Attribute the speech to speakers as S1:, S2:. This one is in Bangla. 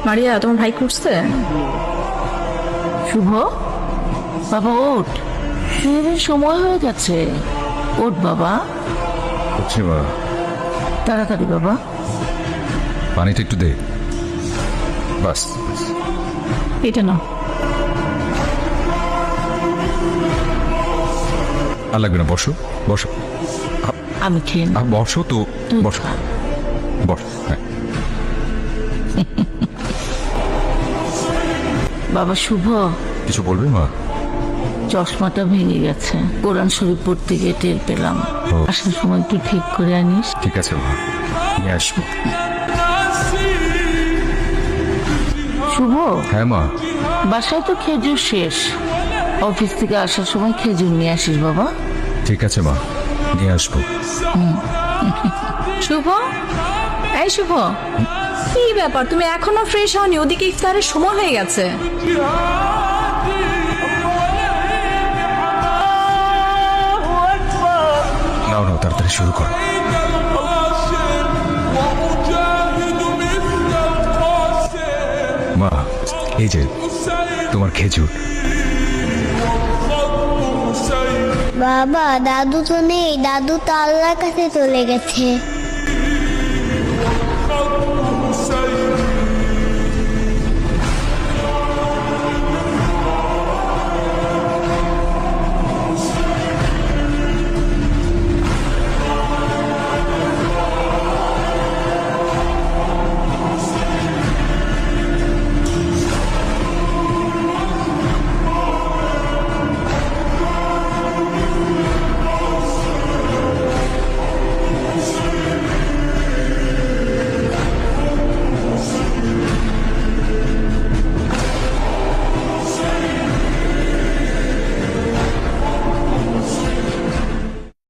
S1: মারিয়া, তোমার ভাই করছে?
S2: শুভ, বাবা ওঠ, ফিরে সময় হয়ে গেছে। ওঠ বাবা,
S3: হচ্ছে মা।
S2: তাড়াতাড়ি বাবা।
S3: পানিটা একটু দে, বাস।
S1: এটা না,
S3: আর লাগবে না, বসো বসো।
S2: আমি খেয়ে নেব।
S3: বসো তো,
S2: তুই
S3: বসো
S2: খা।
S3: বসো। হ্যাঁ,
S2: বাবা শুভ,
S3: কিছু বলবে মা?
S2: চশমাটা ভেঙে গেছে, কোরআন শরীফ পড়তে গিয়ে টের পেলাম।
S3: ও।
S2: আসার সময় একটু ঠিক করে আনিস।
S3: ঠিক আছে মা, নিয়ে আসবো।
S2: শুভ,
S3: হ্যাঁ মা।
S2: বাসায় তো খেজুর শেষ, অফিস থেকে আসার সময় খেজুর নিয়ে আসিস বাবা।
S3: ঠিক আছে মা, নিয়ে আসবো।
S1: শুভ, এই শুভ, কি ব্যাপার, তুমি এখনো ফ্রেশ হওনি? ওদিকে ইফতারের সময় হয়ে গেছে।
S3: নাও নাও, তাড়াতাড়ি শুরু করো। মা, এই যে তোমার খেজুর।
S4: বাবা, দাদু তো নেই, দাদু তো আল্লাহর কাছে চলে গেছে।